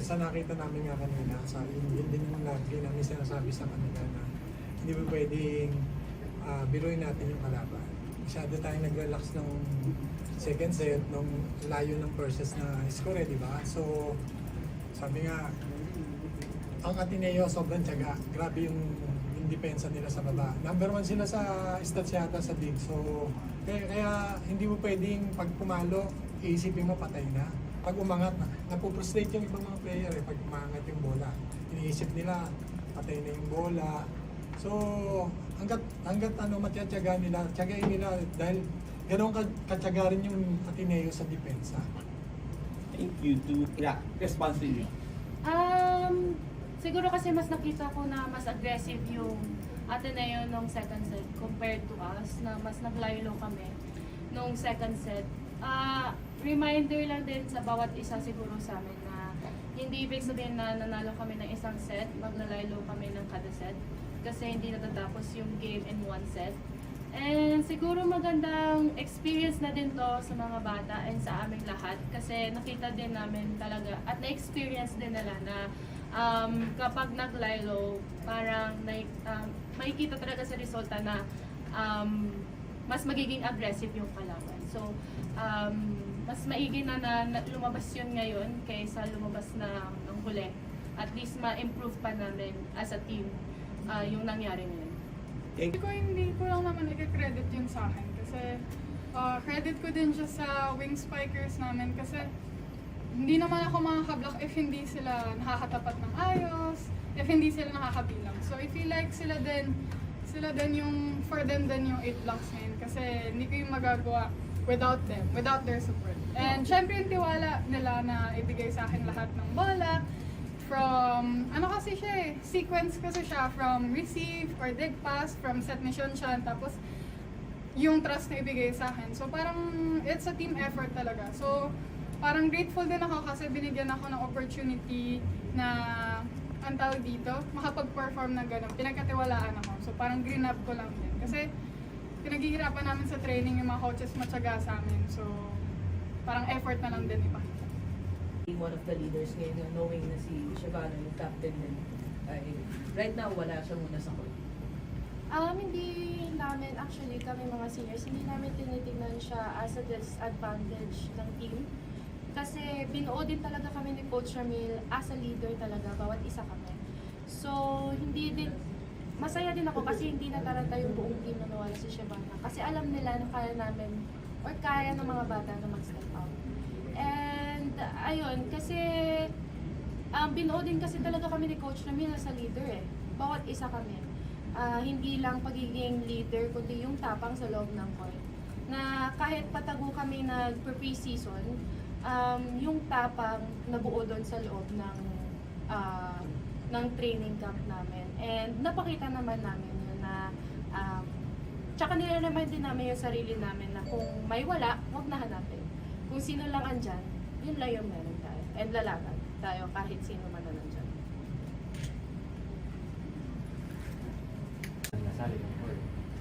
sa nakita namin nga kanina, sa yun din yung lagi namin sinasabi sa kanila na hindi ba pwedeng biruin natin yung kalaban. Masyado tayong nag-relax ng second set, nung layo ng versus na score, di ba? So, sabi nga, ang Ateneo sobrang tiyaga. Grabe yung depensa nila sa baba. Number 1 sila sa stats yata sa league. So, kaya hindi mo pwedeng pag pumalo, iisipin mo patay na. Pag umangat, napuprostrate yung ibang mga player pag umangat yung bola. Iniisip nila, patay na yung bola. So, hanggat matiyatyaga nila, tiyagain nila dahil ganoon katyaga rin yung Ateneo sa depensa. Thank you. Response to you. Siguro kasi mas nakita ko na mas aggressive yung Ateneo nung second set compared to us, na mas naglaylo kami nung second set. Reminder lang din sa bawat isa siguro sa amin na hindi ibig sabihin na nanalo kami ng isang set, maglalaylo kami ng kada set. Kasi hindi natatapos yung game in one set. And siguro magandang experience na din to sa mga bata and sa aming lahat. Kasi nakita din namin talaga at na-experience din nila na kapag naglaylo, parang makikita talaga sa resulta na mas magiging aggressive yung kalaban. So, mas maigi na lumabas yun ngayon kaysa lumabas na ng huli. At least ma-improve pa namin as a team yung nangyari ngayon. Hindi ko lang naman i-credit yun sa akin kasi credit ko din siya sa wing spikers namin kasi hindi naman ako makakablock if hindi sila nakakatapat ng ayos, if hindi sila nakakabilang. So I feel like sila din yung, for them din yung 8 blocks ngayon kasi hindi ko yung magagawa without them, without their support. And syempre yung tiwala nila na ibigay sa akin lahat ng bola, from, kasi siya sequence kasi siya, from receive or dig pass, from set mission siya, tapos yung trust na ibigay sa akin. So parang it's a team effort talaga. So parang grateful din ako kasi binigyan ako ng opportunity na, ang tawag dito, makapag-perform ng gano'n. Pinagkatiwalaan ako. So parang green up ko lang din. Kasi pinaghihirapan namin sa training yung mga coaches matyaga sa amin. So parang effort na lang din ipakita. One of the leaders ngayon, knowing na si Shabana, yung captain din, ay right now wala siya muna sa court. Hindi namin, actually, kami mga seniors, hindi namin tinitingnan siya as a disadvantage ng team. Kasi binuo din talaga kami ni Coach Ramil as a leader talaga, bawat isa kami. So, masaya din ako kasi hindi nataranta yung buong team na nawala si Shabana. Kasi alam nila na kaya namin, or kaya ng mga bata na mag-step out. And, ayun, kasi binuo din kasi talaga kami ni Coach Ramil as a leader Bawat isa kami. Hindi lang pagiging leader, kundi yung tapang sa loob ng court. Na kahit patago kami nag-pre-season, yung tapang nabuo doon sa loob ng training camp namin. And napakita naman namin yun na tsaka nilalaman din namin yung sarili namin na kung may wala, huwag na hanapin. Kung sino lang andyan, yun lang yung meron tayo. And lalaban tayo kahit sino man na nandyan.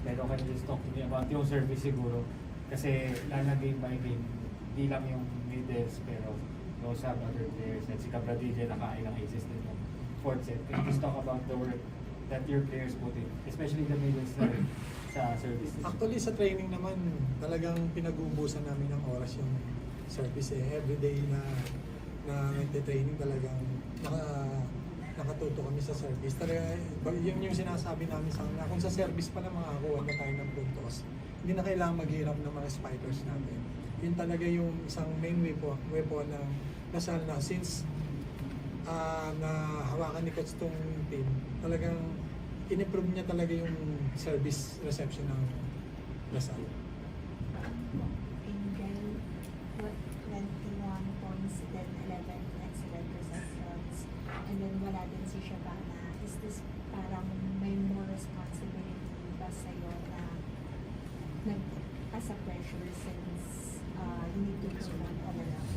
Pero can you just talk to me about yung service siguro? Kasi lalo game by game, di lang yung middles, pero you also have other players. At si Cabradilla nakailang aces din yung fourth set. Can you just talk about the work that your players put in, especially the middles na rin sa service? Actually sa training naman, talagang pinag-uubusan namin ng oras yung service Everyday na nagte-training talagang nakatuto kami sa service. Talaga, yung sinasabi namin sa kanila, kung sa service pa lang makakuha na tayo ng puntos, hindi na kailangan maghirap ng mga spikers natin. Yun talaga yung isang main weapon ng Lasal na since na hawakan ni Coach tong team, talagang in-improve niya talaga yung service reception ng Lasal. Angel, 21 points, then 11 excellent receptions. And then wala din si Shabana. Is this parang may more responsibility ba sa'yo na as a pressure since you need to perform all around?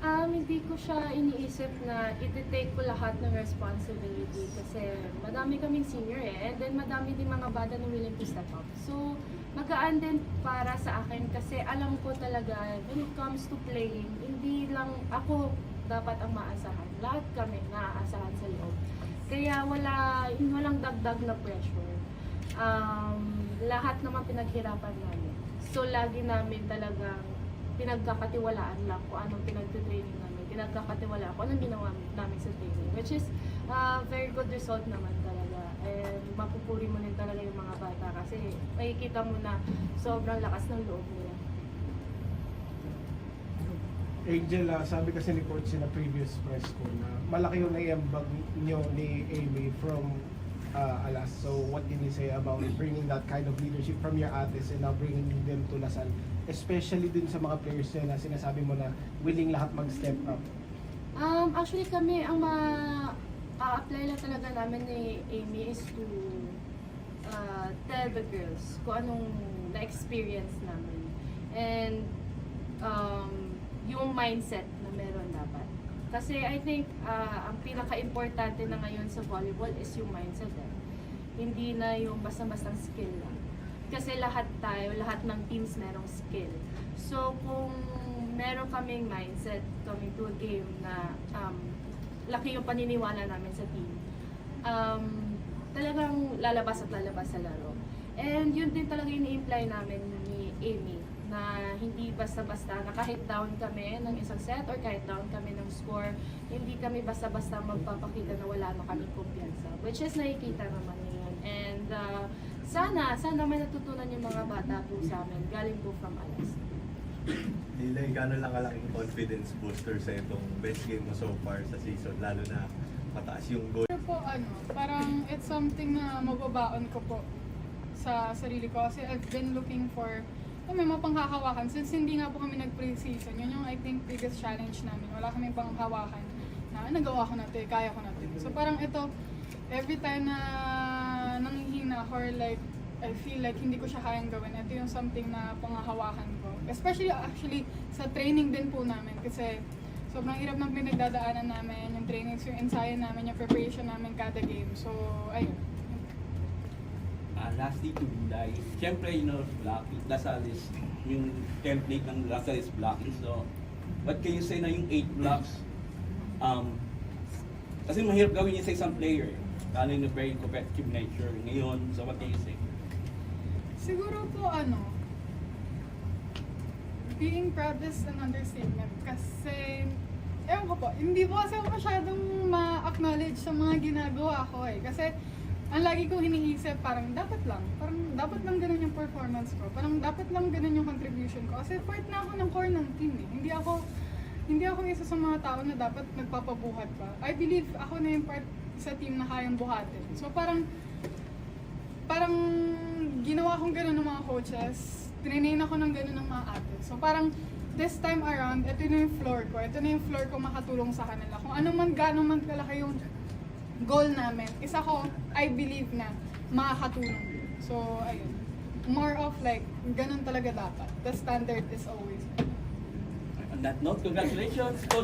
Hindi ko siya iniisip na iti-take ko lahat ng responsibility kasi madami kaming senior and then madami din mga bata na willing to step up. So, magaan din para sa akin kasi alam ko talaga when it comes to playing, hindi lang ako dapat ang maasahan. Lahat kami naaasahan sa loob. Kaya walang dagdag na pressure. Lahat naman pinaghirapan namin. So lagi namin talagang pinagkakatiwalaan lang kung anong pinagtitraining namin. Pinagkakatiwalaan kung anong ginawa namin sa training. Which is very good result naman talaga. And mapupuri mo din talaga yung mga bata kasi makikita mo na sobrang lakas ng loob nila. Angel, sabi kasi ni Coach na previous press ko na malaki yung naiambag nyo ni Amy from Alas. So what can you say about bringing that kind of leadership from your ates and now bringing them to Lasal? Especially dun sa mga players na sinasabi mo na willing lahat mag-step up. Actually kami, ang ma-apply lang talaga namin ni Amy is to tell the girls kung anong na-experience namin. And yung mindset na meron dapat. Kasi I think ang pinaka-importante na ngayon sa volleyball is yung mindset. Hindi na yung basta-bastang skill lang. Kasi lahat ng teams merong skill. So kung meron kaming mindset coming to a game na laki yung paniniwala namin sa team, talagang lalabas at lalabas sa laro. And yun din talaga yung i-imply namin ni Amy, na hindi basta-basta na kahit down kami ng isang set or kahit down kami ng score, hindi kami basta-basta magpapakita na wala na kaming kumpiyansa. Which is nakikita naman yun. And sana may natutunan yung mga bata po sa amin, galing po from Alas. Nilay, gano'n lang kalaking confidence booster sa itong best game mo so far sa season, lalo na mataas yung goal. Pero po parang it's something na mababaon ko po sa sarili ko kasi I've been looking for may mapanghahawakan since hindi nga po kami nag-pre-season. Yun yung I think biggest challenge namin. Wala kaming panghawakan na nagawa ko na ito, kaya ko na ito. So parang ito, every time na nanghihina or like I feel like hindi ko siya kayang gawin, ito yung something na panghahawakan ko. Especially actually sa training din po namin kasi sobrang hirap ng pinagdadaanan namin, yung trainings, yung ensayo namin, yung preparation namin kada game. So, ayun. Lastly to Binday, siyempre, Lasal is, yung template ng Lasal is blocking. So, what can you say na yung 8 blocks? Kasi mahirap gawin yun sa isang player. Lalo yung very competitive nature ngayon. So, what can you say? Siguro po being proud is an understatement kasi ewan ko po, hindi po kasi ako masyadong ma-acknowledge sa mga ginagawa ko Kasi ang lagi kong iniisip, parang dapat lang ganun yung performance ko. Parang dapat lang ganun yung contribution ko. Kasi part na ako ng core ng team Hindi ako isa sa mga tao na dapat nagpapabuhat pa. I believe ako na yung part sa team na kayang buhatin. So parang ginawa kong ganun ng mga coaches, trinain ako ng ganun ng mga ate. So parang this time around, ito na yung floor ko. Ito na yung floor ko makatulong sa kanila. Kung ano man, gano'n man kalaki yung goal namin, isa ko, I believe na makakatulong. So, ayun. More of like, ganun talaga dapat. The standard is always. On that note, congratulations, Coach